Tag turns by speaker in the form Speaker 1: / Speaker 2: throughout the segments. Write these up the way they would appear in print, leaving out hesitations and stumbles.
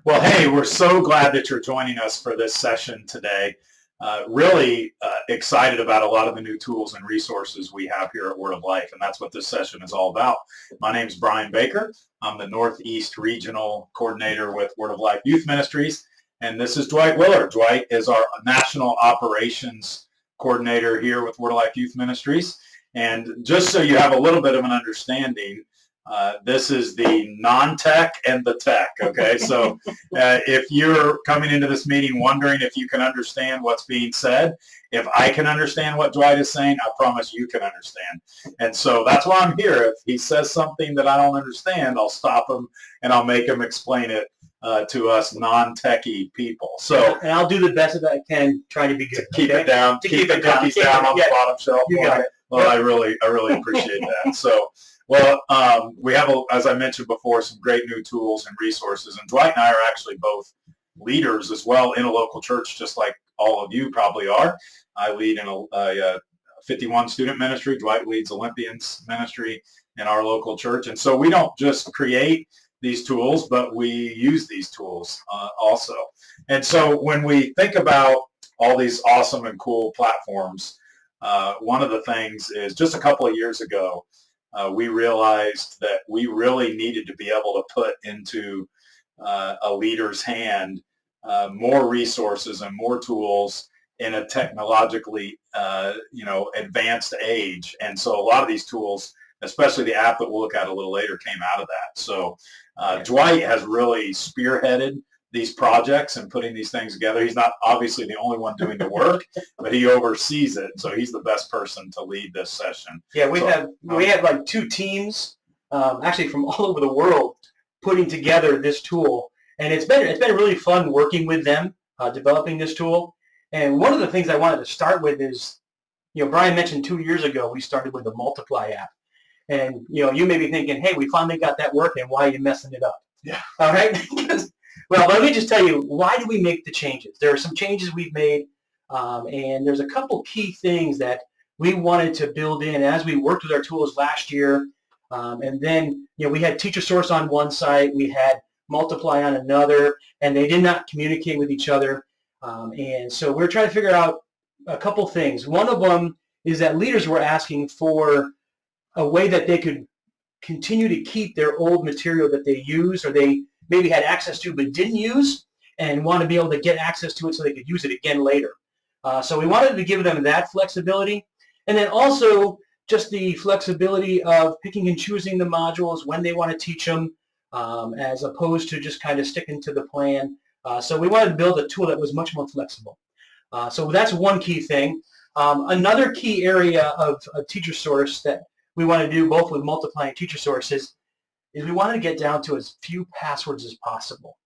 Speaker 1: Well, hey, we're so glad that you're joining us for this session today. Really excited about a lot of the new tools and resources we have here at Word of Life, and that's what this session is all about. My name is Brian Baker. I'm the Northeast Regional Coordinator with Word of Life Youth Ministries, and this is Dwight Willard. Dwight is our National Operations Coordinator here with Word of Life Youth Ministries. And just so you have a little bit of an understanding, this is the non-tech and the tech, okay? So if you're coming into this meeting wondering if you can understand what's being said, if I can understand what Dwight is saying, I promise you can understand. And so that's why I'm here. If he says something that I don't understand, I'll stop him and I'll make him explain it to us non-techie people. So,
Speaker 2: and I'll do the best that I can, trying to be good.
Speaker 1: Keep it down. Keep the cookies down on the bottom shelf.
Speaker 2: You got it.
Speaker 1: Well, I really appreciate that. So, well, we have, as I mentioned before, some great new tools and resources. And Dwight and I are actually both leaders as well in a local church, just like all of you probably are. I lead in a 51 student ministry. Dwight leads Olympians ministry in our local church. And so we don't just create these tools, but we use these tools also. And so when we think about all these awesome and cool platforms, one of the things is just a couple of years ago, we realized that we really needed to be able to put into a leader's hand more resources and more tools in a technologically, advanced age. And so a lot of these tools, especially the app that we'll look at a little later, came out of that. So Dwight has really spearheaded these projects and putting these things together. He's not obviously the only one doing the work, but he oversees it. So he's the best person to lead this session.
Speaker 2: Yeah, we have like two teams, actually from all over the world, putting together this tool, and it's been really fun working with them, developing this tool. And one of the things I wanted to start with is, Brian mentioned 2 years ago we started with the Multiply app, and you may be thinking, hey, we finally got that working. Why are you messing it up?
Speaker 1: Yeah.
Speaker 2: All right. Well, let me just tell you, why did we make the changes? There are some changes we've made, and there's a couple key things that we wanted to build in as we worked with our tools last year. And then, we had Teacher Source on one site, we had Multiply on another, and they did not communicate with each other. And so we're trying to figure out a couple things. One of them is that leaders were asking for a way that they could continue to keep their old material that they use or they maybe had access to but didn't use, and want to be able to get access to it so they could use it again later. So we wanted to give them that flexibility. And then also just the flexibility of picking and choosing the modules when they want to teach them, as opposed to just kind of sticking to the plan. So we wanted to build a tool that was much more flexible. So that's one key thing. Another key area of Teacher Source that we want to do both with Multiply and Teacher Sources is we want to get down to as few passwords as possible.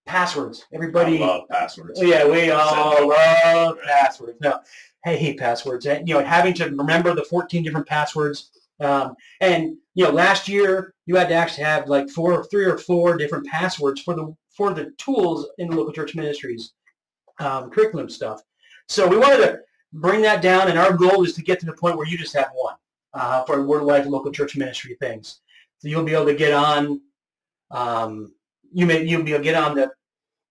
Speaker 2: Passwords. Everybody.
Speaker 1: I love passwords.
Speaker 2: Yeah, we all love passwords. No, I hate passwords. And, having to remember the 14 different passwords. And last year you had to actually have like 3 or 4 different passwords for the tools in the local church ministries, curriculum stuff. So we wanted to bring that down, and our goal is to get to the point where you just have one for Word of Life local church ministry things. So you'll be able to get on. You'll be able to get on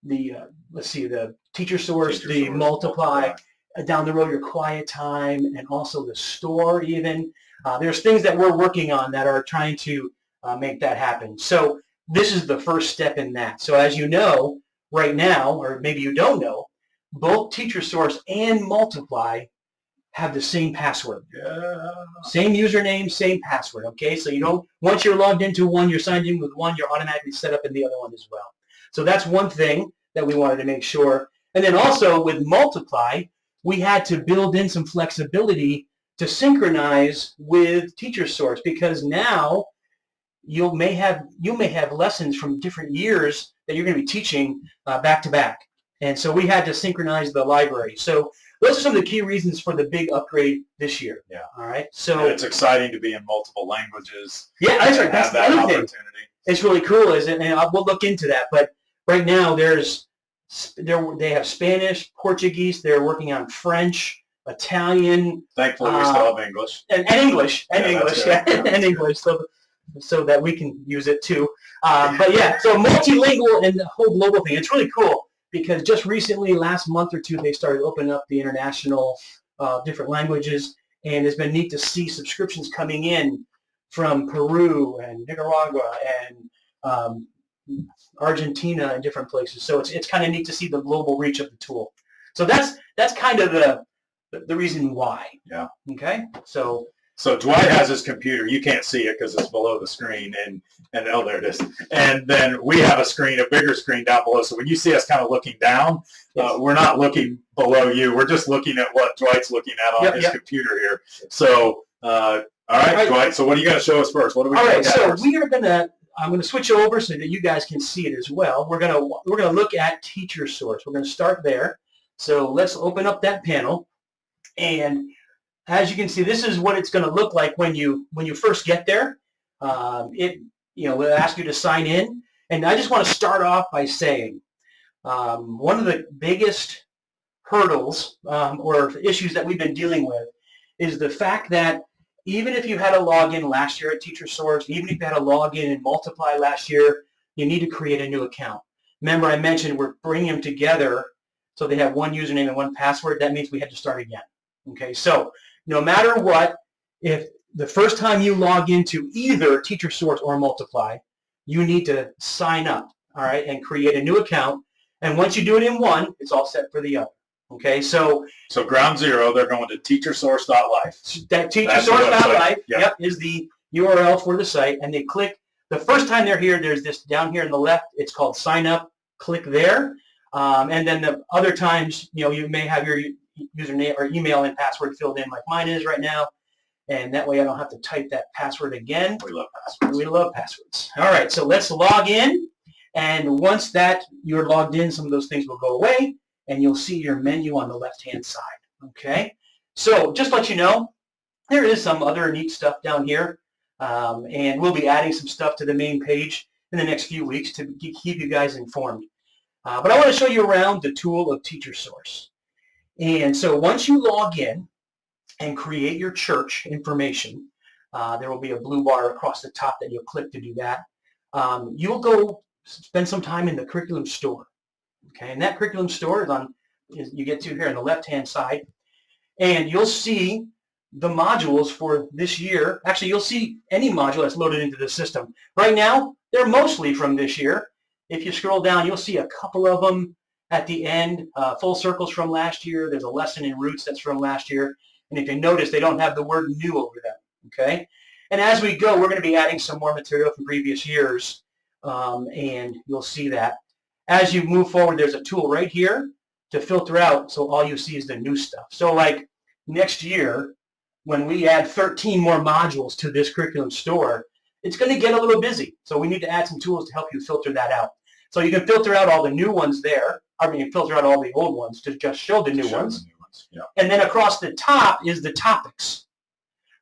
Speaker 2: the Teacher Source, the Multiply, down the road your Quiet Time, and also the store. Even there's things that we're working on that are trying to make that happen. So this is the first step in that. So as you know, right now, or maybe you don't know, both Teacher Source and Multiply have the same password.
Speaker 1: Yeah.
Speaker 2: Same username, same password, okay? So once you're logged into one, you're signed in with one, you're automatically set up in the other one as well. So that's one thing that we wanted to make sure. And then also with Multiply, we had to build in some flexibility to synchronize with Teacher Source, because now you may have lessons from different years that you're going to be teaching back to back. And so we had to synchronize the library. So those are some of the key reasons for the big upgrade this year.
Speaker 1: Yeah.
Speaker 2: All right. So
Speaker 1: and it's exciting to be in multiple languages.
Speaker 2: Yeah, that's right. That's
Speaker 1: that
Speaker 2: the other
Speaker 1: opportunity.
Speaker 2: thing. It's really cool, isn't it? And we'll look into that. But right now, they have Spanish, Portuguese. They're working on French, Italian.
Speaker 1: Thankfully, we still have English.
Speaker 2: And English. And
Speaker 1: Yeah,
Speaker 2: English.
Speaker 1: that's good.
Speaker 2: Yeah, and English. So so that we can use it too. But yeah, so multilingual and the whole global thing. It's really cool because just recently, last month or two, they started opening up the international different languages, and it's been neat to see subscriptions coming in from Peru and Nicaragua and Argentina and different places. So it's kind of neat to see the global reach of the tool. So that's kind of the reason why.
Speaker 1: Yeah.
Speaker 2: Okay. So
Speaker 1: Dwight has his computer. You can't see it because it's below the screen, and oh, there it is. And then we have a screen, a bigger screen down below. So when you see us kind of looking down,
Speaker 2: yes.
Speaker 1: We're not looking below you. We're just looking at what Dwight's looking at on his computer here. So all right, Dwight. So what are you going to show us first? What are we?
Speaker 2: All right. So we are going to. I'm going to switch over so that you guys can see it as well. We're going to look at Teacher Source. We're going to start there. So let's open up that panel, and as you can see, this is what it's going to look like when you first get there. We'll ask you to sign in, and I just want to start off by saying one of the biggest hurdles or issues that we've been dealing with is the fact that even if you had a login last year at Teacher Source, even if you had a login in Multiply last year, you need to create a new account. Remember, I mentioned we're bringing them together so they have one username and one password. That means we had to start again. Okay, so no matter what, if the first time you log into either Teacher Source or Multiply, you need to sign up, all right, and create a new account. And once you do it in one, it's all set for the other. Okay, so
Speaker 1: ground zero, they're going to teachersource.life.
Speaker 2: That teachersource.life is the URL for the site, and they click. The first time they're here, there's this down here on the left. It's called Sign Up. Click there, and then the other times, you may have your username or email and password filled in like mine is right now, and that way I don't have to type that password again.
Speaker 1: We love passwords.
Speaker 2: We love passwords. All right, so let's log in, and once that you're logged in, some of those things will go away, and you'll see your menu on the left-hand side. Okay, so just to let you know, there is some other neat stuff down here, and we'll be adding some stuff to the main page in the next few weeks to keep you guys informed. But I want to show you around the tool of Teacher Source. And so once you log in and create your church information, there will be a blue bar across the top that you'll click to do that. You'll go spend some time in the curriculum store. Okay, and that curriculum store you get to here on the left-hand side, and you'll see the modules for this year. Actually, you'll see any module that's loaded into the system. Right now, they're mostly from this year. If you scroll down, you'll see a couple of them at the end, full circles from last year. There's a lesson in roots that's from last year. And if you notice, they don't have the word new over them, okay? And as we go, we're going to be adding some more material from previous years, and you'll see that. As you move forward, there's a tool right here to filter out, so all you see is the new stuff. So like next year, when we add 13 more modules to this curriculum store, it's going to get a little busy. So we need to add some tools to help you filter that out. So you can filter out all the new ones there. Filter out all the old ones to just show the new ones.
Speaker 1: Yeah.
Speaker 2: And then across the top is the topics,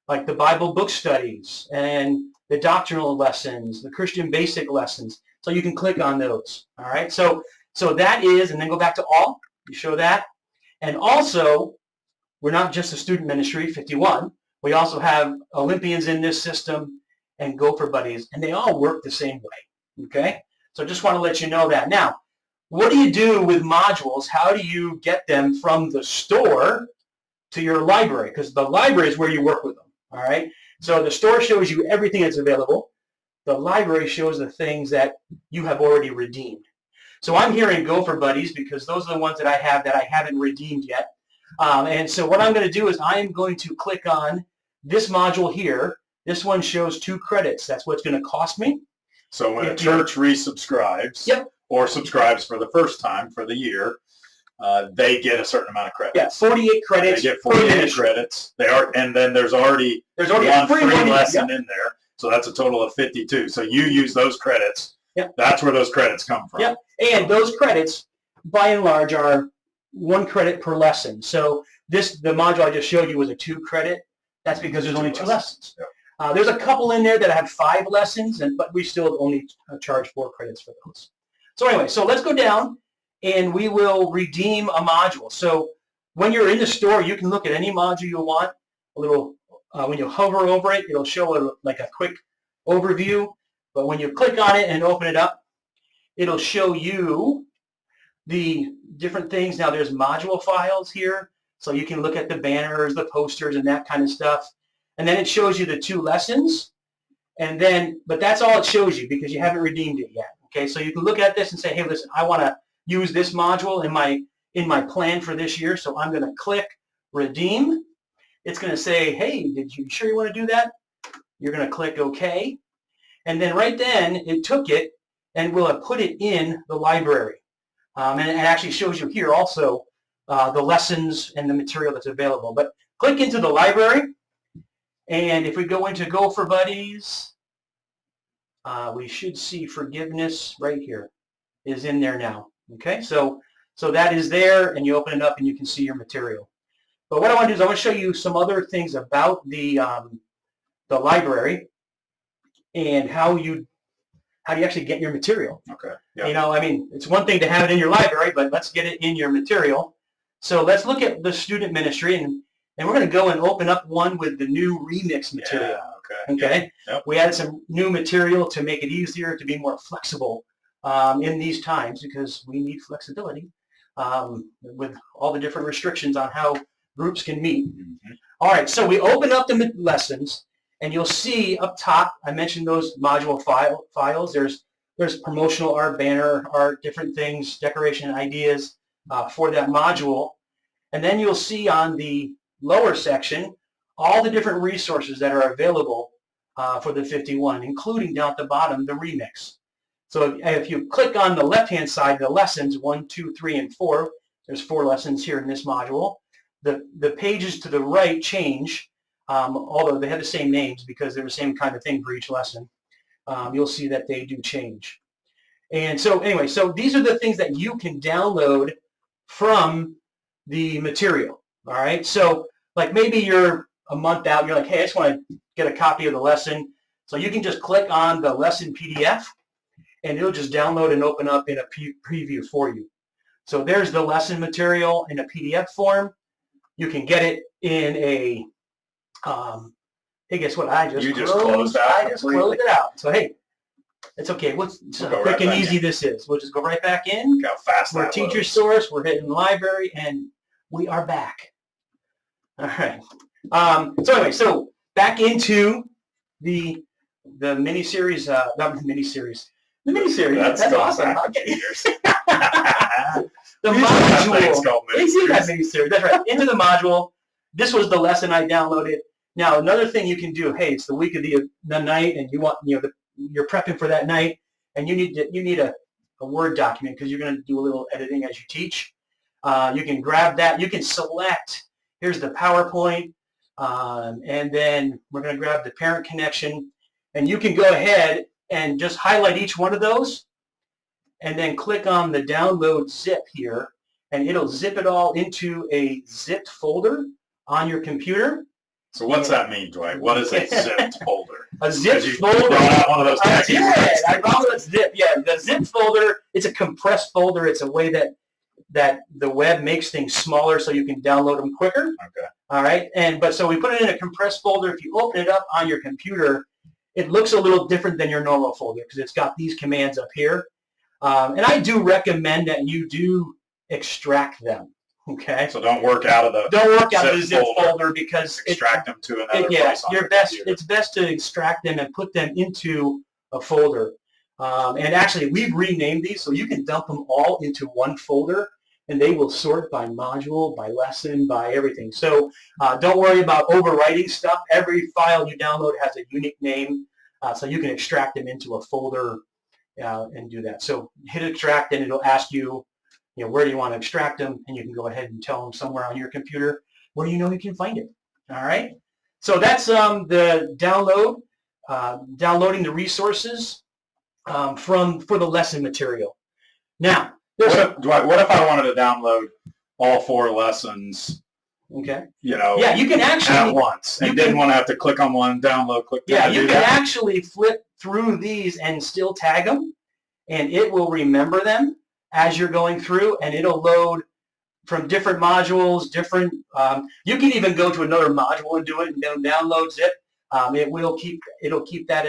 Speaker 2: like the Bible book studies and the doctrinal lessons, the Christian basic lessons. So you can click on those. All right. So that is, and then go back to all. You show that. And also, we're not just a student ministry, 51. We also have Olympians in this system and Gopher buddies, and they all work the same way. Okay. So just want to let you know that. Now, what do you do with modules? How do you get them from the store to your library? Because the library is where you work with them, all right? So the store shows you everything that's available. The library shows the things that you have already redeemed. So I'm here in Gopher Buddies because those are the ones that I haven't redeemed yet. And so what I'm going to do is I'm going to click on this module here. This one shows 2 credits. That's what it's going to cost me.
Speaker 1: So when a church resubscribes, or subscribes for the first time for the year, they get a certain amount of credits.
Speaker 2: Yeah, 48 credits.
Speaker 1: They get 48 credits. And then there's already one free lesson in there. So that's a total of 52. So you use those credits.
Speaker 2: Yep.
Speaker 1: That's where those credits come from.
Speaker 2: Yep. And those credits, by and large, are 1 credit per lesson. So the module I just showed you was a 2 credit. That's because there's only 2 lessons. Yep. There's a couple in there that have 5 lessons, but we still only charge 4 credits for those. So anyway, so let's go down, and we will redeem a module. So when you're in the store, you can look at any module you want. When you hover over it, it'll show like a quick overview. But when you click on it and open it up, it'll show you the different things. Now there's module files here, so you can look at the banners, the posters, and that kind of stuff. And then it shows you the 2 lessons. And then, but that's all it shows you because you haven't redeemed it yet. Okay, so you can look at this and say, hey, listen, I want to use this module in my plan for this year, so I'm going to click redeem. It's going to say, hey, did you sure you want to do that? You're going to click OK. And then right then, it took it and will have put it in the library. And it actually shows you here also the lessons and the material that's available. But click into the library. And if we go into Go for Buddies, we should see forgiveness right here is in there now. Okay, so that is there, and you open it up and you can see your material. But what I want to do is I want to show you some other things about the library and how you actually get your material.
Speaker 1: Okay. Yeah.
Speaker 2: You know, I mean, it's one thing to have it in your library, but let's get it in your material. So let's look at the student ministry, and we're going to go and open up one with the new remix material.
Speaker 1: Yeah,
Speaker 2: okay.
Speaker 1: Yep.
Speaker 2: We added some new material to make it easier, to be more flexible in these times, because we need flexibility with all the different restrictions on how groups can meet.
Speaker 1: Mm-hmm.
Speaker 2: All right, so we open up the lessons, and you'll see up top, I mentioned those module files. There's promotional art, banner art, different things, decoration ideas for that module. And then you'll see on the lower section all the different resources that are available for the 51, including down at the bottom, the remix. So if you click on the left-hand side, the lessons 1, 2, 3, and 4, there's 4 lessons here in this module. The pages to the right change, although they have the same names because they're the same kind of thing for each lesson. You'll see that they do change. And so anyway, so these are the things that you can download from the material. All right, so like maybe you're a month out, you're like, hey, I just want to get a copy of the lesson. So you can just click on the lesson PDF, and it'll just download and open up in a preview for you. So there's the lesson material in a PDF form. You can get it in a, hey, guess what? I just closed it out. So hey, it's okay. What's quick and easy this is. We'll just go right back in.
Speaker 1: Look how fast
Speaker 2: we're teacher source. We're hitting library, and we are back. All right. So anyway, so back into the mini-series, not the mini-series. The mini-series, that's awesome. The module. That mini-series. That's right. Into the module. This was the lesson I downloaded. Now, another thing you can do, hey, it's the week of the night, and you want, you're prepping for that night, and you need a Word document because you're going to do a little editing as you teach. You can grab that. You can select, here's the PowerPoint, and then we're going to grab the parent connection, and you can go ahead and just highlight each one of those, and then click on the download zip here, and it'll zip it all into a zipped folder on your computer.
Speaker 1: So what's that mean, Dwight? What is a zipped folder?
Speaker 2: A zipped folder.
Speaker 1: One of those
Speaker 2: I brought a zip. Yeah, the zipped folder. It's a compressed folder. It's a way that the web makes things smaller so you can download them quicker.
Speaker 1: Okay.
Speaker 2: All right. But so we put it in a compressed folder. If you open it up on your computer, it looks a little different than your normal folder because it's got these commands up here. And I do recommend that you do extract them. Okay.
Speaker 1: So don't work out of the
Speaker 2: zip folder because
Speaker 1: extract them to another place on your computer.
Speaker 2: It's best to extract them and put them into a folder. And actually, we've renamed these so you can dump them all into one folder, and they will sort by module, by lesson, by everything. So don't worry about overwriting stuff. Every file you download has a unique name, so you can extract them into a folder and do that. So hit extract, and it'll ask you, where do you want to extract them, and you can go ahead and tell them somewhere on your computer where you can find it. All right. So that's the downloading the resources for the lesson material. Now,
Speaker 1: what if I wanted to download all 4 lessons?
Speaker 2: Okay.
Speaker 1: Yeah,
Speaker 2: you can actually
Speaker 1: at once, and didn't want to have to click on one, download, click.
Speaker 2: Yeah, you can actually flip through these and still tag them, and it will remember them as you're going through, and it'll load from different modules, you can even go to another module and do it and then download zip. it'll keep that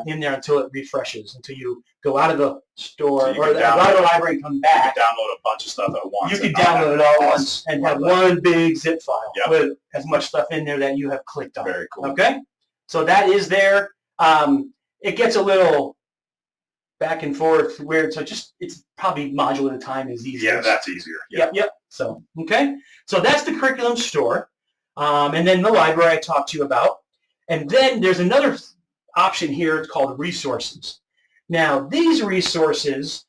Speaker 2: in there until it refreshes, until you go out of the store or go out of the library and come back.
Speaker 1: You can download a bunch of stuff at once.
Speaker 2: You can download it all at once and have one big zip file with as much stuff in there that you have clicked on.
Speaker 1: Very cool.
Speaker 2: Okay, so that is there. It gets a little back and forth weird, so it's probably module at a time is easier.
Speaker 1: Yeah, that's easier.
Speaker 2: Yep. So okay, so that's the curriculum store, and then the library I talked to you about, and then there's another option here. It's called resources. Now these resources,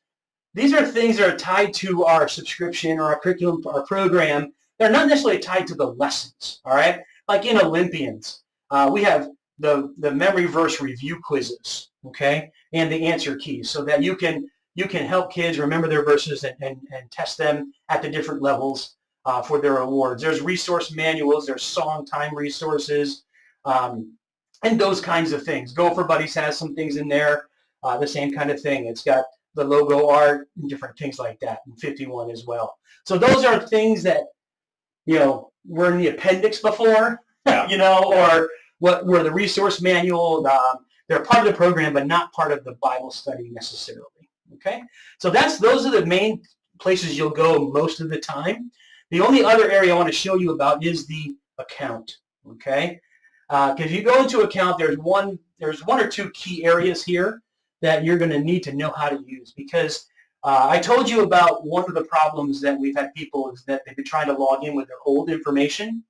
Speaker 2: these are things that are tied to our subscription or our curriculum, our program. They're not necessarily tied to the lessons. All right, like in Olympians, we have the memory verse review quizzes, okay, and the answer keys, so that you can help kids remember their verses and test them at the different levels for their awards. There's resource manuals, there's song time resources, and those kinds of things. Go for Buddies has some things in there, the same kind of thing. It's got the logo art and different things like that, and 51 as well. So those are things that, were in the appendix before, or what were the resource manual. They're part of the program, but not part of the Bible study necessarily. Okay, so those are the main places you'll go most of the time. The only other area I want to show you about is the account. Okay, because you go into account, there's one or two key areas here that you're going to need to know how to use, because I told you about one of the problems that we've had people is that they've been trying to log in with their old information.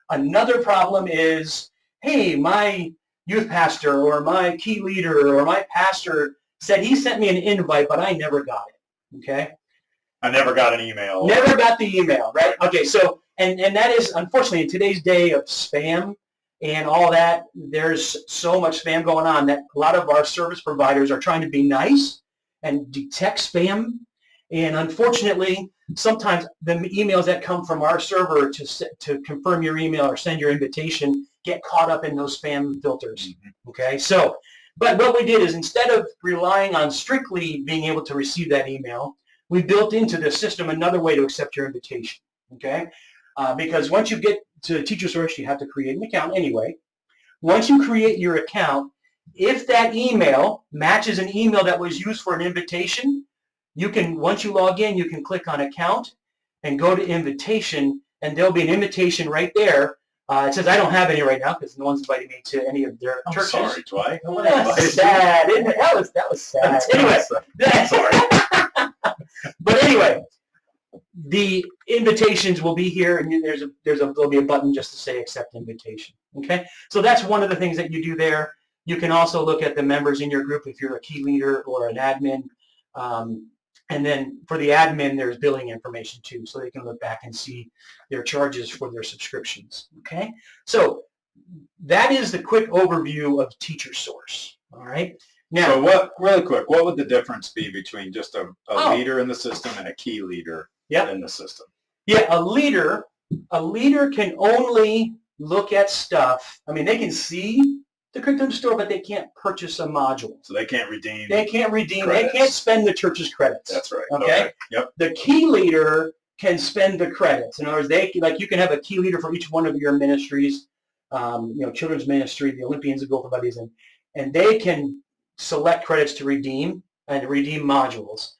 Speaker 2: Another problem is, hey, my youth pastor or my key leader or my pastor said he sent me an invite, but I never got it. Okay?
Speaker 1: I never got an email.
Speaker 2: Never got the email, right? Okay, so, and that is, unfortunately, in today's day of spam and all that, there's so much spam going on that a lot of our service providers are trying to be nice and detect spam. And unfortunately, sometimes the emails that come from our server to confirm your email or send your invitation get caught up in those spam filters. Mm-hmm. Okay, so, but what we did is, instead of relying on strictly being able to receive that email, we built into the system another way to accept your invitation. Okay, because once you get to Teacher Source, you have to create an account anyway. Once you create your account, if that email matches an email that was used for an invitation, you can, once you log in, you can click on account and go to invitation, and there'll be an invitation right there. It says I don't have any right now because no one's invited me to any of their churches.
Speaker 1: Sorry, Dwight.
Speaker 2: That's sad, isn't it? That was sad. Anyway,
Speaker 1: sorry.
Speaker 2: But anyway, the invitations will be here, and there'll be a button just to say accept invitation. Okay, so that's one of the things that you do there. You can also look at the members in your group if you're a key leader or an admin. And then for the admin, there's billing information too, so they can look back and see their charges for their subscriptions. Okay, so that is the quick overview of Teacher Source. All right. Now,
Speaker 1: so really quick, what would the difference be between just a leader in the system and a key leader in the system? Yeah,
Speaker 2: a leader can only look at stuff. I mean, they can see the curriculum store, but they can't purchase a module.
Speaker 1: So they can't redeem.
Speaker 2: They can't redeem.
Speaker 1: Credits.
Speaker 2: They can't spend the church's credits.
Speaker 1: That's right.
Speaker 2: Okay.
Speaker 1: Yep.
Speaker 2: The key leader can spend the credits. In other words, you can have a key leader for each one of your ministries. Children's ministry, the Olympians, the Go for Buddies, and they can select credits to redeem and to redeem modules.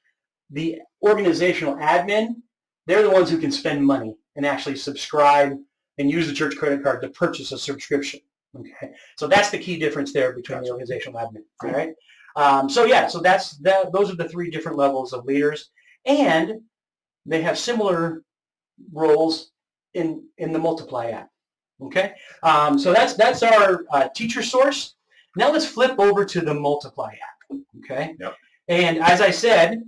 Speaker 2: The organizational admin, they're the ones who can spend money and actually subscribe and use the church credit card to purchase a subscription. Okay, so that's the key difference there between the organizational admin. All right. So that's that. Those are the three different levels of leaders, and they have similar roles in the Multiply app. Okay. So that's our Teacher Source. Now let's flip over to the Multiply app. Okay.
Speaker 1: Yep.
Speaker 2: And as I said,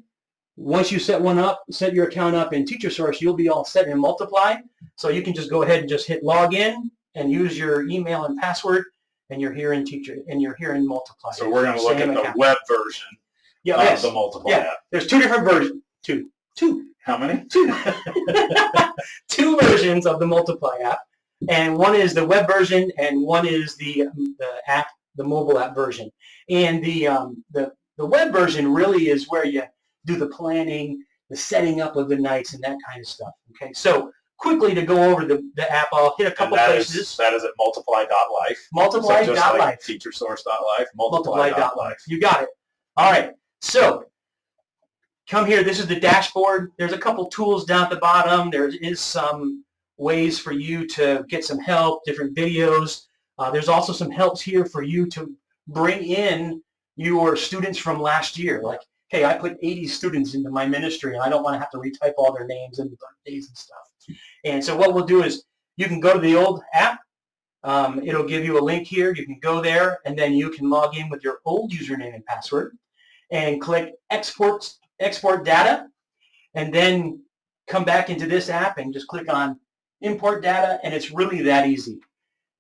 Speaker 2: once you set your account up in Teacher Source, you'll be all set in Multiply. So you can just go ahead and just hit login and use your email and password, and you're here in Multiply.
Speaker 1: So we're going to look at the web version of the Multiply app.
Speaker 2: There's two different versions. Two.
Speaker 1: How many?
Speaker 2: Two. Two versions of the Multiply app, and one is the web version, and one is the mobile app version. And the web version really is where you do the planning, the setting up of the nights, and that kind of stuff. Okay, so quickly to go over the app, I'll hit a couple places.
Speaker 1: That is at multiply.life.
Speaker 2: Multiply.life.
Speaker 1: So just like teachersource.life, multiply.life.
Speaker 2: You got it. All right. So come here. This is the dashboard. There's a couple tools down at the bottom. There is some ways for you to get some help, different videos. There's also some helps here for you to bring in your students from last year. Like, hey, I put 80 students into my ministry, and I don't want to have to retype all their names and birthdays and stuff. And so what we'll do is you can go to the old app. It'll give you a link here. You can go there, and then you can log in with your old username and password and click export data, and then come back into this app and just click on import data, and it's really that easy.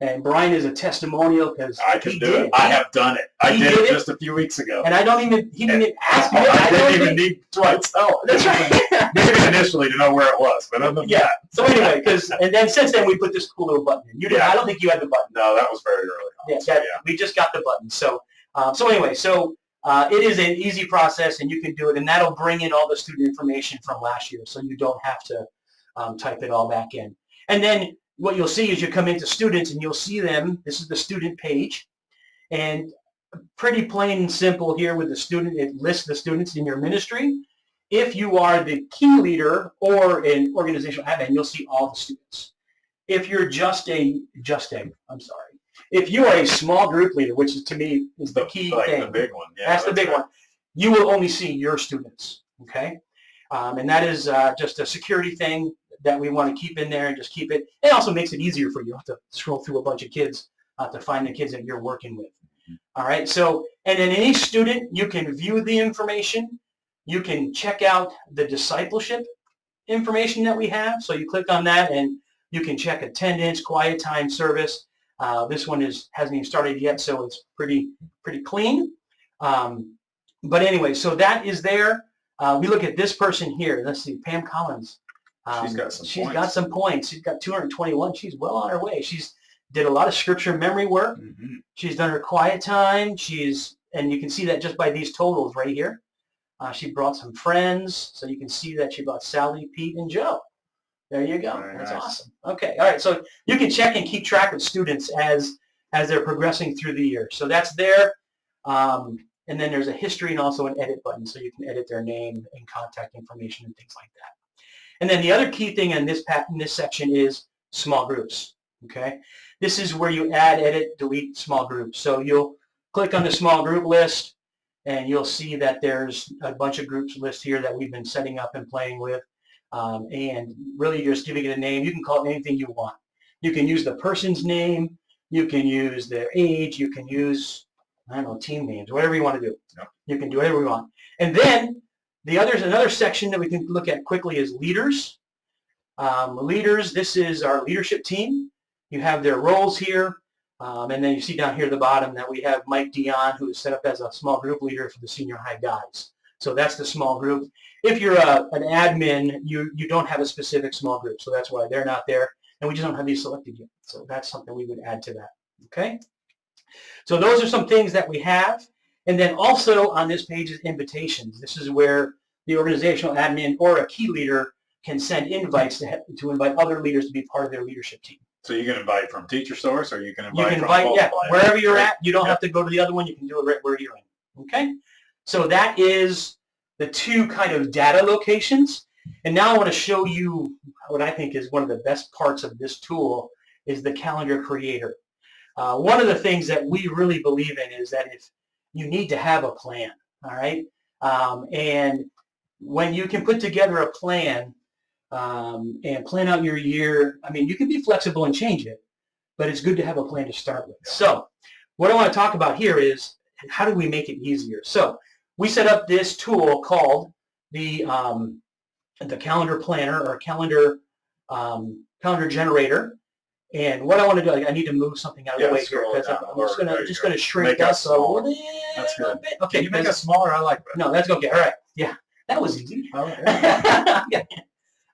Speaker 2: And Brian is a testimonial because he did it.
Speaker 1: I have done it. I did it just a few weeks ago.
Speaker 2: And he didn't even ask me.
Speaker 1: I didn't even need Dwight's help.
Speaker 2: That's right.
Speaker 1: Maybe initially to know where it was, but other than that.
Speaker 2: So anyway, and then since then we put this cool little button in. You did. I don't think you had the button.
Speaker 1: No, that was very early on.
Speaker 2: We just got the button. So anyway, it is an easy process, and you can do it, and that'll bring in all the student information from last year, so you don't have to type it all back in. And then what you'll see is you come into students, and you'll see them. This is the student page, and pretty plain and simple here with the student. It lists the students in your ministry. If you are the key leader or an organizational admin, you'll see all the students. If you're if you are a small group leader, which is, to me, is the key thing.
Speaker 1: The big one. Yeah,
Speaker 2: that's the big one. You will only see your students, okay? And that is just a security thing that we want to keep in there and just keep it. It also makes it easier for you. You don't have to scroll through a bunch of kids to find the kids that you're working with. All right, so, and then any student, you can view the information. You can check out the discipleship information that we have. So you click on that, and you can check attendance, quiet time, service. This one hasn't even started yet, so it's pretty clean. But anyway, so that is there. We look at this person here. Let's see, Pam Collins. She's got some points. She's got 221. She's well on her way. She's did a lot of scripture memory work. Mm-hmm. She's done her quiet time. And you can see that just by these totals right here. She brought some friends, so you can see that she brought Sally, Pete, and Joe. There you go. Very That's nice. Awesome. Okay. All right. So you can check and keep track of students as they're progressing through the year. So that's there. And then there's a history and also an edit button, so you can edit their name and contact information and things like that. And then the other key thing in this section is small groups. Okay. This is where you add, edit, delete small groups. So you'll click on the small group list, and you'll see that there's a bunch of groups list here that we've been setting up and playing with. And really just giving it a name. You can call it anything you want. You can use the person's name. You can use their age. You can use, I don't know, team names, whatever you want to do. Yeah. You can do whatever you want. And then another section that we can look at quickly is leaders. Leaders, this is our leadership team. You have their roles here. And then you see down here at the bottom that we have Mike Dion, who is set up as a small group leader for the senior high guys. So that's the small group. If you're an admin, you don't have a specific small group, so that's why they're not there. And we just don't have these selected yet. So that's something we would add to that. Okay? So those are some things that we have. And then also on this page is invitations. This is where the organizational admin or a key leader can send invites to invite other leaders to be part of their leadership team.
Speaker 1: So you can invite from TeacherSource, or you can invite
Speaker 2: wherever you're at. You don't have to go to the other one. You can do it right where you're in. Okay? So that is the two kind of data locations. And now I want to show you what I think is one of the best parts of this tool is the calendar creator. One of the things that we really believe in is that if you need to have a plan, all right? And when you can put together a plan and plan out your year, I mean, you can be flexible and change it, but it's good to have a plan to start with. So what I want to talk about here is how do we make it easier? So we set up this tool called the calendar planner or calendar generator. And what I want to do, I need to move something out of the way here because I'm just going to shrink that a little bit.
Speaker 1: That's good.
Speaker 2: Okay,
Speaker 1: can you make it smaller? I like that.
Speaker 2: No, that's okay. All right. Yeah, that was easy. Yeah.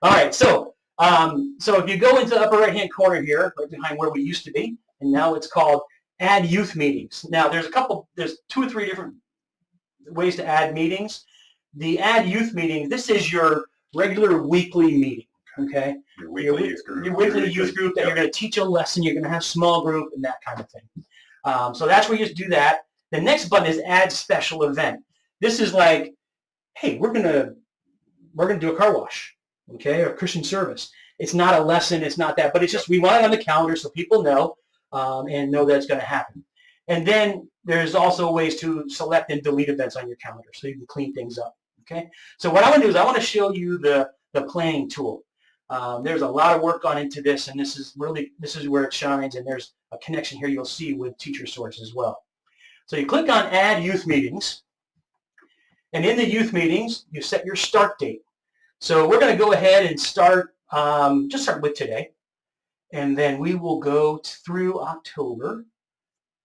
Speaker 2: All right. So if you go into the upper right-hand corner here, right behind where we used to be, and now it's called Add Youth Meetings. Now there's 2 or 3 different ways to add meetings. The Add Youth Meeting, this is your regular weekly meeting. okay?
Speaker 1: Your weekly youth group.
Speaker 2: Your weekly youth group that you're going to teach a lesson, you're going to have small group and that kind of thing. So that's where you do that. The next button is add special event. This is like, hey, we're gonna do a car wash, okay, or Christian service. It's not a lesson, it's not that, but it's just we want it on the calendar so people know and know that it's going to happen. And then there's also ways to select and delete events on your calendar so you can clean things up. Okay. So what I want to do is I want to show you the planning tool. There's a lot of work gone into this, and this is where it shines. And there's a connection here you'll see with Teacher Source as well. So you click on Add Youth Meetings, and in the youth meetings, you set your start date. So we're going to go ahead and start, just start with today, and then we will go through October.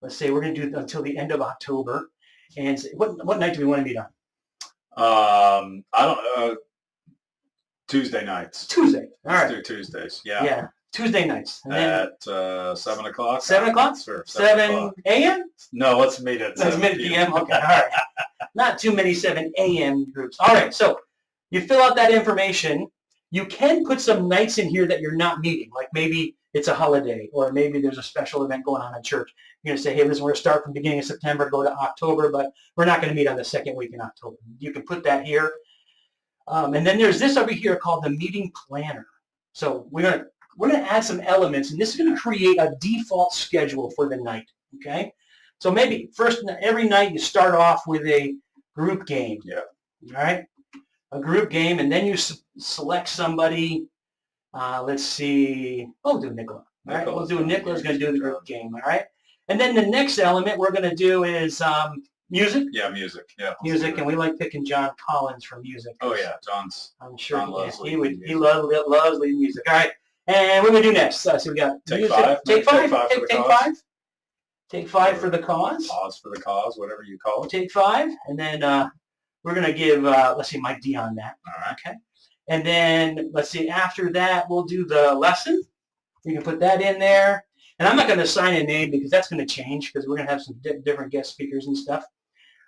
Speaker 2: Let's say we're going to do until the end of October. And what night do we want to meet on?
Speaker 1: I don't know. Tuesday nights.
Speaker 2: Tuesday. All right.
Speaker 1: Let's do Tuesdays. Yeah.
Speaker 2: Yeah. Tuesday nights. And
Speaker 1: at 7 o'clock.
Speaker 2: 7 o'clock?
Speaker 1: Sure.
Speaker 2: 7 a.m.?
Speaker 1: No, let's meet at 7
Speaker 2: p.m. Okay. All right. Not too many 7 a.m. groups. All right. So you fill out that information. You can put some nights in here that you're not meeting, like maybe it's a holiday or maybe there's a special event going on in church. You're going to say, hey, listen, we're going to start from the beginning of September, go to October, but we're not going to meet on the second week in October. You can put that here. And then there's this over here called the meeting planner. So we're going to add some elements, and this is going to create a default schedule for the night, okay? So maybe first, every night you start off with a group game.
Speaker 1: Yeah.
Speaker 2: All right? A group game, and then you select somebody. Let's see. We'll do Nicola. All right? We'll do Nicola's going to do the group game, all right? And then the next element we're going to do is music.
Speaker 1: Yeah, music. Yeah.
Speaker 2: Music, and we like picking John Collins for music.
Speaker 1: Oh, yeah. I'm sure
Speaker 2: John
Speaker 1: loves
Speaker 2: he
Speaker 1: leading
Speaker 2: loves leading music. All right. And what do we do next? So we got
Speaker 1: Take
Speaker 2: music.
Speaker 1: five.
Speaker 2: Take five.
Speaker 1: Take five.
Speaker 2: Take five for the cause.
Speaker 1: Pause for the cause, whatever you call it.
Speaker 2: Take five. And then we're going to give, let's see, Mike D on that.
Speaker 1: All right.
Speaker 2: Okay. And then, let's see, after that, we'll do the lesson. You can put that in there. And I'm not going to assign a name because that's going to change because we're going to have some different guest speakers and stuff.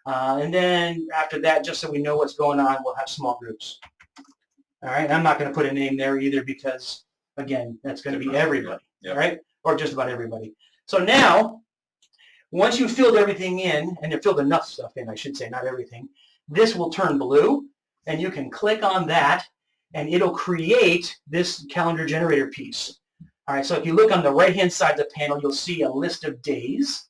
Speaker 2: And then after that, just so we know what's going on, we'll have small groups. All right. I'm not going to put a name there either because, again, that's going to be everybody,
Speaker 1: yeah.
Speaker 2: Right? Or just about everybody. So now, once you've filled everything in, and you've filled enough stuff in, I should say, not everything, this will turn blue, and you can click on that, and it'll create this calendar generator piece. All right, so if you look on the right-hand side of the panel, you'll see a list of days,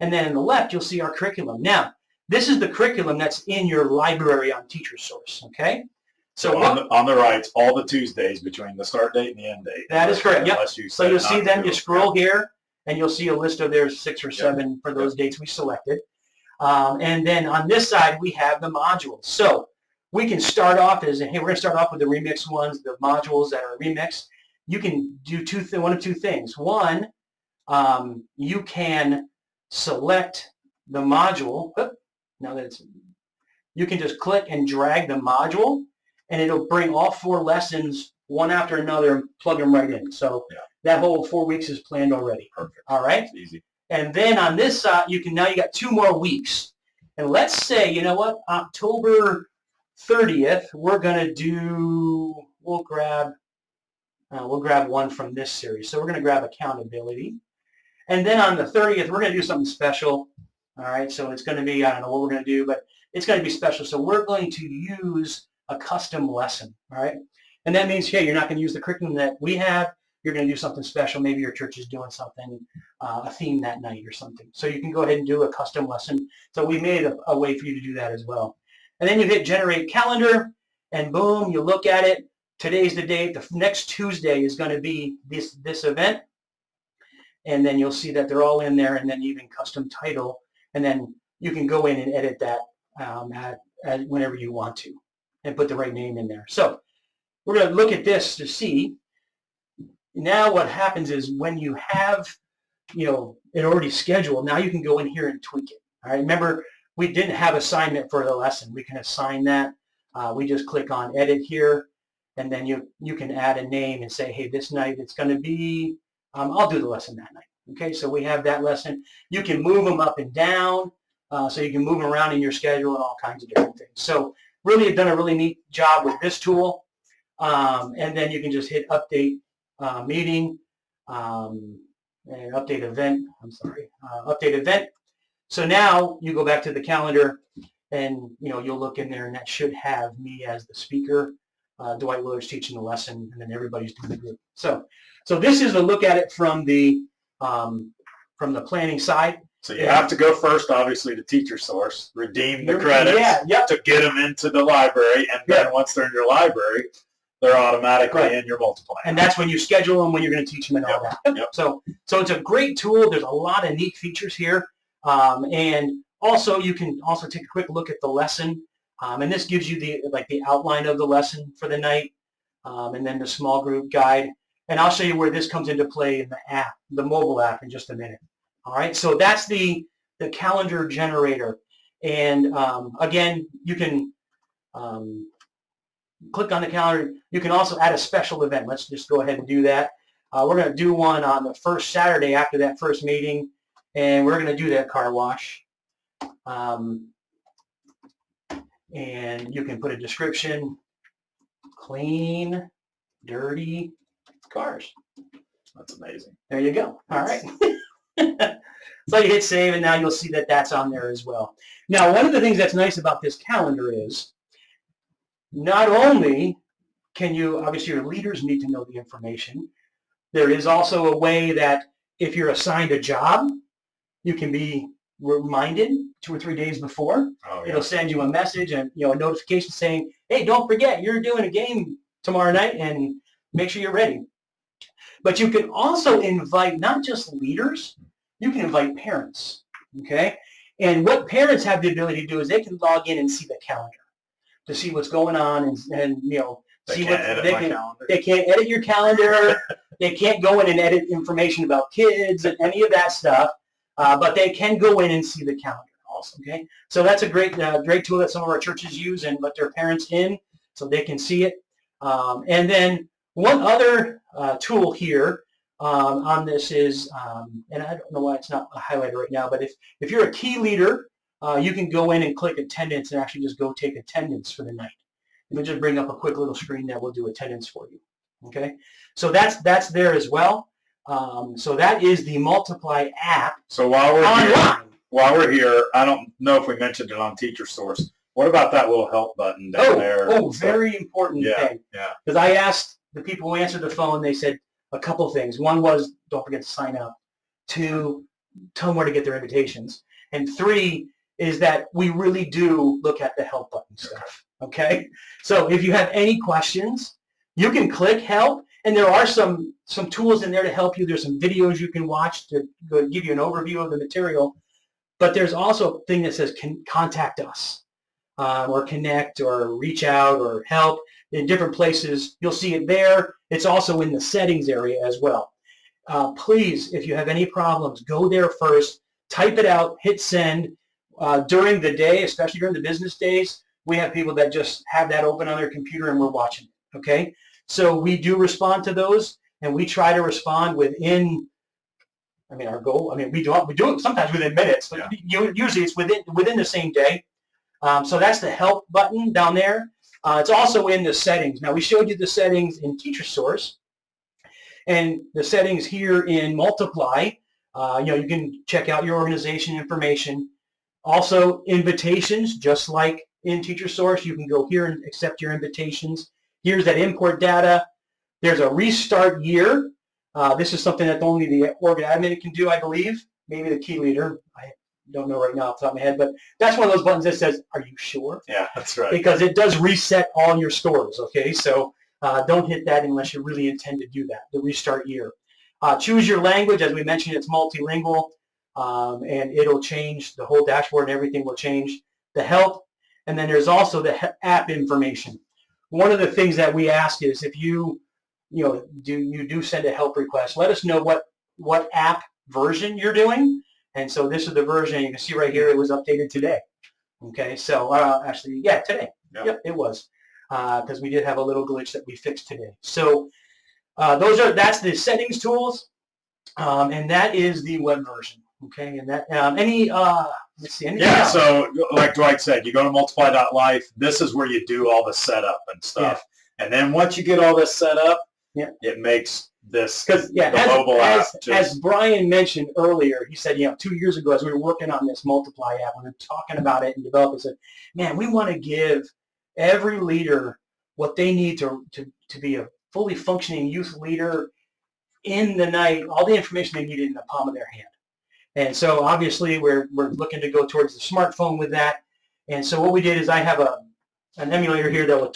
Speaker 2: and then on the left, you'll see our curriculum. Now, this is the curriculum that's in your library on Teacher Source, okay?
Speaker 1: So on the right, all the Tuesdays between the start date and the end date.
Speaker 2: That is correct, yep. So you'll see them, you scroll
Speaker 1: here.
Speaker 2: here, and you'll see a list of there's 6 or 7 for those dates we selected. And then on this side, we have the modules. So we can start off as, hey, we're going to start off with the remix ones, the modules that are remixed. You can do one of two things. One, you can select the module. Now that you can just click and drag the module, and it'll bring all 4 lessons one after another and plug them right in. So that whole 4 weeks is planned already.
Speaker 1: Perfect.
Speaker 2: All right.
Speaker 1: It's easy.
Speaker 2: And then on this side, you got 2 more weeks. And let's say, you know what, October 30th, we're going to do, we'll grab one from this series. So we're going to grab accountability. And then on the 30th, we're going to do something special. All right. So it's going to be, I don't know what we're going to do, but it's going to be special. So we're going to use a custom lesson. All right. And that means, hey, you're not going to use the curriculum that we have. You're going to do something special. Maybe your church is doing something, a theme that night or something. So you can go ahead and do a custom lesson. So we made a way for you to do that as well. And then you hit generate calendar, and boom, you look at it. Today's the date. The next Tuesday is going to be this event. And then you'll see that they're all in there, and then even custom title. And then you can go in and edit that whenever you want to and put the right name in there. So we're going to look at this to see. Now what happens is when you have, it already scheduled, now you can go in here and tweak it. All right. Remember, we didn't have assignment for the lesson. We can assign that. We just click on edit here, and then you can add a name and say, hey, this night it's going to be, I'll do the lesson that night. Okay. So we have that lesson. You can move them up and down. So you can move them around in your schedule and all kinds of different things. So really have done a really neat job with this tool. And then you can just hit update meeting and update event. Update event. So now you go back to the calendar, and you'll look in there, and that should have me as the speaker. Dwight Willard's teaching the lesson, and then everybody's doing the group. So this is a look at it from the planning side.
Speaker 1: So you have to go first, obviously, to teacher source, redeem the credits to get them into the library, and then once they're in your library, they're automatically in your multiply.
Speaker 2: And that's when you schedule them, when you're going to teach them and all that. Yep. So it's a great tool. There's a lot of neat features here. And also you can also take a quick look at the lesson. And this gives you the outline of the lesson for the night, and then the small group guide. And I'll show you where this comes into play in the app, the mobile app, in just a minute. All right, so that's the calendar generator. And again, you can click on the calendar. You can also add a special event. Let's just go ahead and do that. We're going to do one on the first Saturday after that first meeting, and we're going to do that car wash. And you can put a description: clean, dirty cars.
Speaker 1: That's amazing.
Speaker 2: There you go. All right. So you hit save, and now you'll see that that's on there as well. Now, one of the things that's nice about this calendar is not only can you, obviously your leaders need to know the information, there is also a way that if you're assigned a job, you can be reminded 2 or 3 days before. It'll send you a message and a notification saying, hey, don't forget, you're doing a game tomorrow night, and make sure you're ready. But you can also invite not just leaders, you can invite parents, okay? And what parents have the ability to do is they can log in and see the calendar to see what's going on and see what they can't edit your calendar. They can't go in and edit information about kids and any of that stuff, but they can go in and see the calendar also, okay? So that's a great tool that some of our churches use and let their parents in so they can see it. And then one other tool here on this is, and I don't know why it's not highlighted right now, but if you're a key leader, you can go in and click attendance and actually just go take attendance for the night. It'll just bring up a quick little screen that will do attendance for you. Okay, so that's there as well. So that is the Multiply app.
Speaker 1: So while we're here, I don't know if we mentioned it on Teacher Source. What about that little help button down there?
Speaker 2: Oh, very important thing. Yeah. Because I asked the people who answered the phone, they said a couple of things. One was, don't forget to sign up. 2, tell them where to get their invitations. And 3 is that we really do look at the help button stuff. Okay? So if you have any questions, you can click help, and there are some tools in there to help you. There's some videos you can watch to give you an overview of the material. But there's also a thing that says contact us, or connect, or reach out, or help. In different places, you'll see it there. It's also in the settings area as well. Please, if you have any problems, go there first, type it out, hit send. During the day, especially during the business days, we have people that just have that open on their computer and we're watching it, okay? So we do respond to those, and we try to respond within, our goal, we do it sometimes within minutes, but usually it's within the same day. So that's the help button down there. It's also in the settings. Now, we showed you the settings in Teacher Source, and the settings here in Multiply. You can check out your organization information. Also, invitations, just like in Teacher Source, you can go here and accept your invitations. Here's that import data. There's a restart year. This is something that only the org admin can do, I believe. Maybe the key leader. I don't know right now off the top of my head, but that's one of those buttons that says, are you sure?
Speaker 1: Yeah, that's right.
Speaker 2: Because it does reset all your scores, okay? So don't hit that unless you really intend to do that, the restart year. Choose your language. As we mentioned, it's multilingual, and it'll change. The whole dashboard and everything will change. The help, and then there's also the app information. One of the things that we ask is if you do send a help request, let us know what app version you're doing. And so this is the version, you can see right here, it was updated today. Okay, so actually, yeah, today. Yep, it was. Because we did have a little glitch that we fixed today. So that's the settings tools, and that is the web version. Okay, and that let's see.
Speaker 1: Yeah, so like Dwight said, you go to multiply.life. This is where you do all the setup and stuff. And then once you get all this set up,
Speaker 2: Yeah.
Speaker 1: it makes this
Speaker 2: mobile
Speaker 1: app.
Speaker 2: As Brian mentioned earlier, he said, 2 years ago, as we were working on this Multiply app, we were talking about it and developing, said, man, we want to give every leader what they need to be a fully functioning youth leader in the night, all the information they need in the palm of their hand. And so obviously we're looking to go towards the smartphone with that. And so what we did is I have an emulator here that will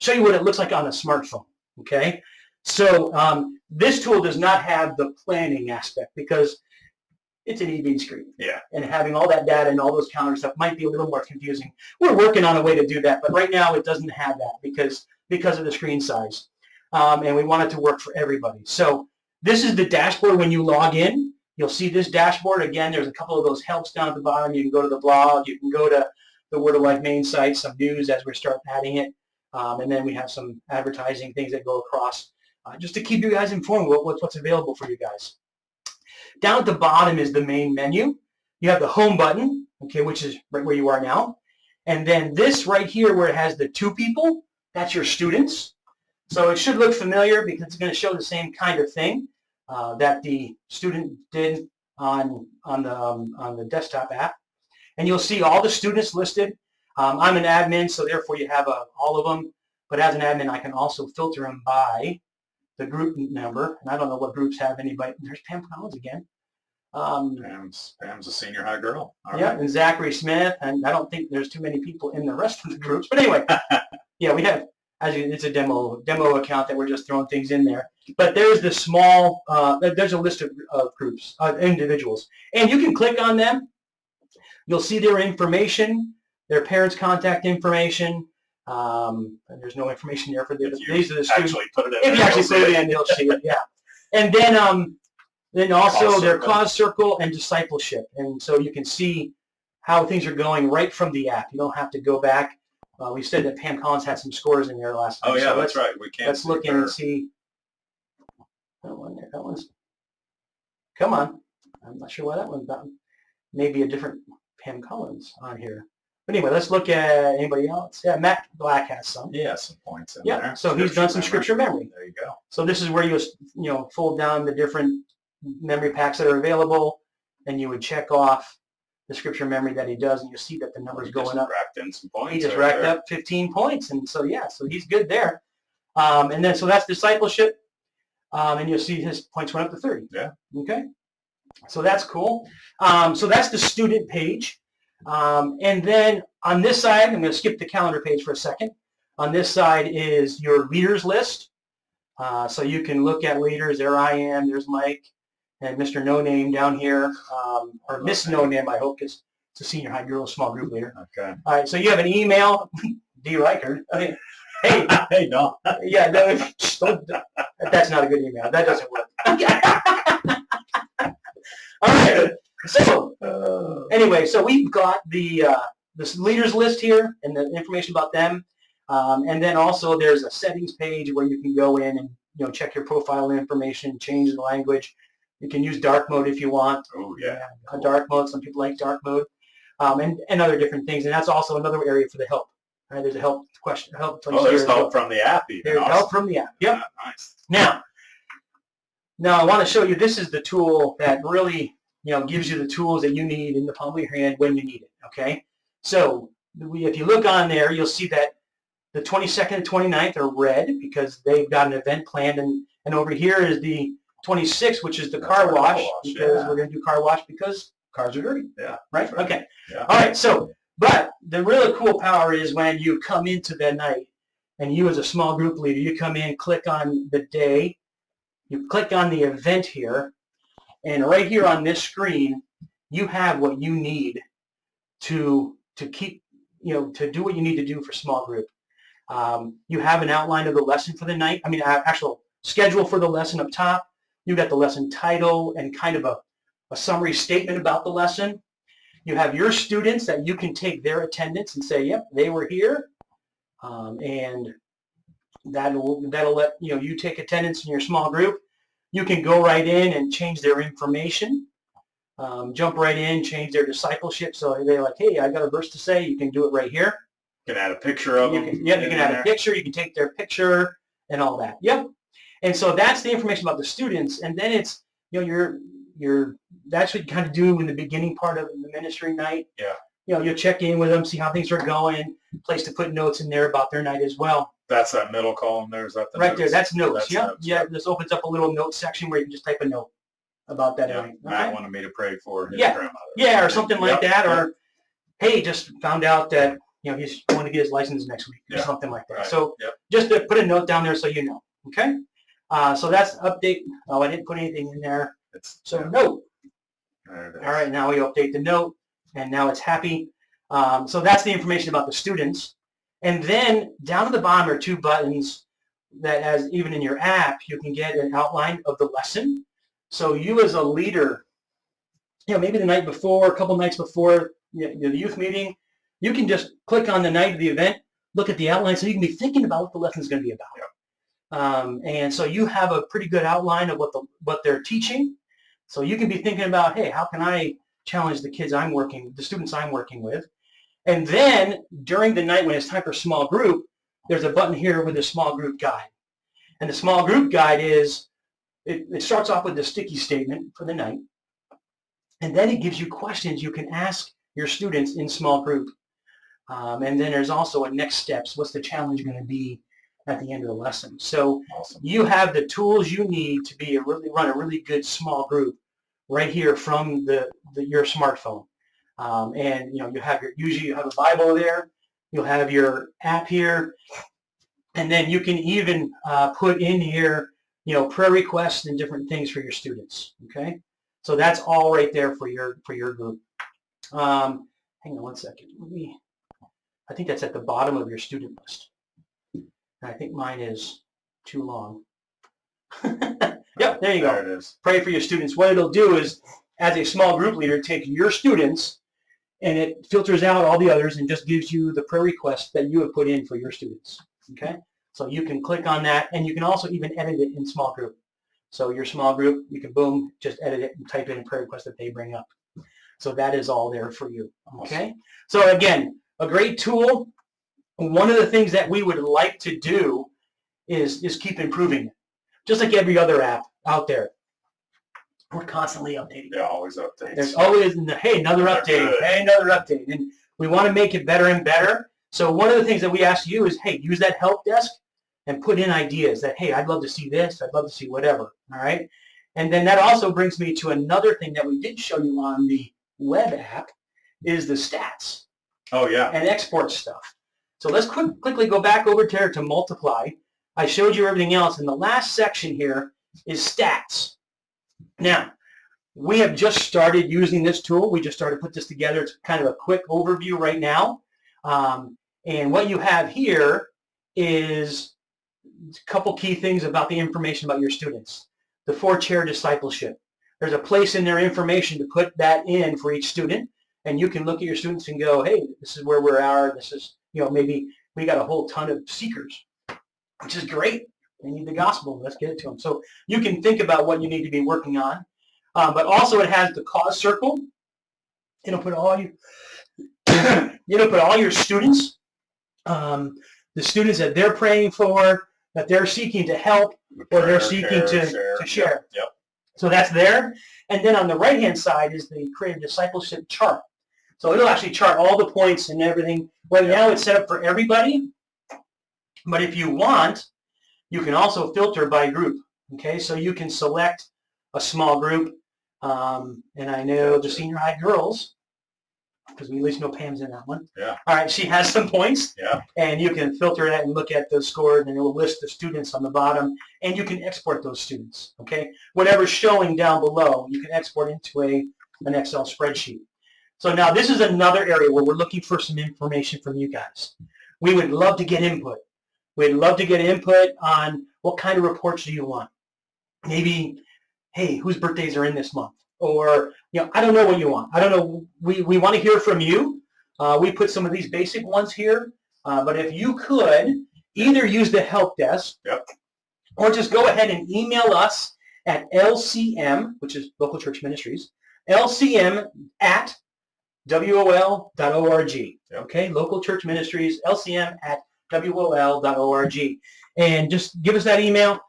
Speaker 2: show you what it looks like on a smartphone. Okay. So this tool does not have the planning aspect because it's an EV screen.
Speaker 1: Yeah.
Speaker 2: And having all that data and all those calendar stuff might be a little more confusing. We're working on a way to do that, but right now it doesn't have that because of the screen size. And we want it to work for everybody. So this is the dashboard when you log in. You'll see this dashboard. Again, there's a couple of those helps down at the bottom. You can go to the blog. You can go to the Word of Life main site, some news as we start adding it. And then we have some advertising things that go across just to keep you guys informed what's available for you guys. Down at the bottom is the main menu. You have the home button, okay, which is right where you are now. And then this right here where it has the 2 people, that's your students. So it should look familiar because it's going to show the same kind of thing that the student did on the desktop app. And you'll see all the students listed. I'm an admin, so therefore you have all of them. But as an admin, I can also filter them by the group number. And I don't know what groups have anybody. There's Pam Collins again.
Speaker 1: Pam's a senior high girl. All
Speaker 2: yeah,
Speaker 1: right.
Speaker 2: and Zachary Smith. And I don't think there's too many people in the rest of the groups. But anyway, yeah, we have. It's a demo account that we're just throwing things in there. But there's the small. There's a list of groups, individuals, and you can click on them. You'll see their information, their parents' contact information. And there's no information there for these are the students. If you actually put it in, they'll see it. Yeah, and then also their cause circle and discipleship, and so you can see how things are going right from the app. You don't have to go back. We said that Pam Collins had some scores in there last time.
Speaker 1: Oh yeah, so that's right. We can't.
Speaker 2: Let's look in and see. That one there. That one's. Come on. I'm not sure why that one's not. Maybe a different Pam Collins on here. But anyway, let's look at anybody else. Yeah, Matt Black has some.
Speaker 1: Yeah, some points in there.
Speaker 2: So he's done some scripture memory.
Speaker 1: There you go.
Speaker 2: So this is where you fold down the different memory packs that are available, and you would check off the scripture memory that he does, and you see that the number's going up.
Speaker 1: Racked in some points.
Speaker 2: He just racked up 15 points, and so so he's good there. And then so that's discipleship, and you'll see his points went up to 30.
Speaker 1: Yeah.
Speaker 2: Okay. So that's cool. So that's the student page, and then on this side, I'm going to skip the calendar page for a second. On this side is your leaders list, so you can look at leaders. There I am. There's Mike. And Mr. No Name down here, or Miss No Name, I hope, because it's a senior high girl small group leader.
Speaker 1: Okay.
Speaker 2: All right, so you have an email, D. Reichert. Hey,
Speaker 1: hey, no.
Speaker 2: Yeah, no, that's not a good email. That doesn't work. All right. So anyway, so we've got the leaders list here and the information about them, and then also there's a settings page where you can go in and check your profile information, change the language. You can use dark mode if you want.
Speaker 1: Oh, yeah.
Speaker 2: Cool. Dark mode. Some people like dark mode, and other different things. And that's also another area for the help. Right? There's a help question.
Speaker 1: There's help from the app.
Speaker 2: There's help from the app. Yep.
Speaker 1: Yeah, nice.
Speaker 2: Now I want to show you. This is the tool that really gives you the tools that you need in the palm of your hand when you need it. Okay. So if you look on there, you'll see that the 22nd and 29th are red because they've got an event planned, and over here is the 26th, which is the car wash, because we're going to do car wash because cars are dirty.
Speaker 1: Yeah.
Speaker 2: Right? Okay.
Speaker 1: Yeah.
Speaker 2: All right. So, but the really cool power is when you come into the night and you as a small group leader, you come in, click on the day, you click on the event here, and right here on this screen, you have what you need to keep, to do what you need to do for small group. You have an outline of the lesson for the night. Actual schedule for the lesson up top. You got the lesson title and kind of a summary statement about the lesson. You have your students that you can take their attendance and say, yep, they were here. And that'll let you take attendance in your small group. You can go right in and change their information. Jump right in, change their discipleship. So they're like, hey, I got a verse to say. You can do it right here.
Speaker 1: can add a picture of them.
Speaker 2: You can add a picture. You can take their picture and all that. Yep. And so that's the information about the students. And then it's, that's what you kind of do in the beginning part of the ministry night.
Speaker 1: Yeah.
Speaker 2: You'll check in with them, see how things are going, place to put notes in there about their night as well.
Speaker 1: That's that middle column there. Is that the
Speaker 2: right
Speaker 1: notes?
Speaker 2: there? That's notes.
Speaker 1: That's notes.
Speaker 2: Yeah. This opens up a little note section where you can just type a note about that night.
Speaker 1: Matt wanted me to pray for his
Speaker 2: Yeah.
Speaker 1: grandmother.
Speaker 2: Yeah, or something like that. Or, hey, just found out that he's going to get his license next week, or something like that.
Speaker 1: Right.
Speaker 2: So just to put a note down there so you know. Okay. So that's update. Oh, I didn't put anything in there. Note.
Speaker 1: There it is.
Speaker 2: All right, now we update the note, and now it's happy. So that's the information about the students. And then down at the bottom are two buttons that, as even in your app, you can get an outline of the lesson. So you as a leader, maybe the night before, a couple nights before the youth meeting, you can just click on the night of the event, look at the outline, so you can be thinking about what the lesson is going to be about. And so you have a pretty good outline of what they're teaching. So you can be thinking about, hey, how can I challenge the students I'm working with? And then during the night when it's time for small group, there's a button here with a small group guide. And the small group guide it starts off with the sticky statement for the night. And then it gives you questions you can ask your students in small group. And then there's also a next steps. What's the challenge going to be at the end of the lesson? So you have the tools you need to run a really good small group right here from your smartphone. And usually you have a Bible there. You'll have your app here, and then you can even put in here, prayer requests and different things for your students. Okay, so that's all right there for your group. Hang on one second. I think that's at the bottom of your student list. And I think mine is too long. Yep, there you go.
Speaker 1: There it is.
Speaker 2: Pray for your students. What it'll do is, as a small group leader, take your students and it filters out all the others and just gives you the prayer request that you have put in for your students. Okay? So you can click on that, and you can also even edit it in small group. So your small group, you can boom, just edit it and type in a prayer request that they bring up. So that is all there for you. Okay? So again, a great tool. One of the things that we would like to do is keep improving it. Just like every other app out there. We're constantly updating.
Speaker 1: Yeah, always updates.
Speaker 2: There's always, hey, another update. Hey, another update. And we want to make it better and better. So one of the things that we ask you is, hey, use that help desk and put in ideas that, hey, I'd love to see this. I'd love to see whatever. All right. And then that also brings me to another thing that we did show you on the web app is the stats.
Speaker 1: Oh, yeah.
Speaker 2: And export stuff. So let's quickly go back over to multiply. I showed you everything else. And the last section here is stats. Now, we have just started using this tool. We just started to put this together. It's kind of a quick overview right now. And what you have here is a couple key things about the information about your students. The 4-chair discipleship. There's a place in their information to put that in for each student. And you can look at your students and go, hey, this is where we are. This is, maybe we got a whole ton of seekers, which is great. They need the gospel. Let's get it to them. So you can think about what you need to be working on. But also it has the cause circle. It'll put all your students, the students that they're praying for, that they're seeking to help, or they're seeking to share.
Speaker 1: Yep.
Speaker 2: So that's there. And then on the right-hand side is the creative discipleship chart. So it'll actually chart all the points and everything. Right now it's set up for everybody. But if you want, you can also filter by group. Okay, so you can select a small group. And I know the senior high girls, because we at least know Pam's in that one.
Speaker 1: Yeah.
Speaker 2: All right, she has some points.
Speaker 1: Yeah.
Speaker 2: And you can filter that and look at those scores, and it will list the students on the bottom, and you can export those students. Okay, whatever's showing down below, you can export into an Excel spreadsheet. So now this is another area where we're looking for some information from you guys. We would love to get input. We'd love to get input on what kind of reports do you want. Maybe, hey, whose birthdays are in this month? Or, I don't know what you want. I don't know. We want to hear from you. We put some of these basic ones here. But if you could either use the help desk,
Speaker 1: yep,
Speaker 2: or just go ahead and email us at LCM, which is Local Church Ministries, LCM at WOL.org.
Speaker 1: Yep.
Speaker 2: Okay, local church ministries, LCM at WOL.org. And just give us that email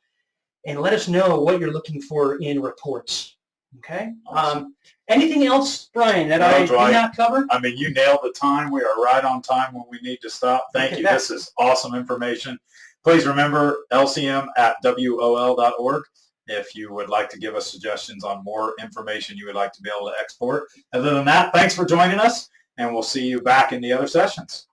Speaker 2: and let us know what you're looking for in reports. Okay.
Speaker 1: Awesome.
Speaker 2: Anything else, Brian, that I did not cover?
Speaker 1: I mean, you nailed the time. We are right on time when we need to stop. Thank you. This is awesome information. Please remember LCM at WOL.org if you would like to give us suggestions on more information you would like to be able to export. Other than that, thanks for joining us, and we'll see you back in the other sessions.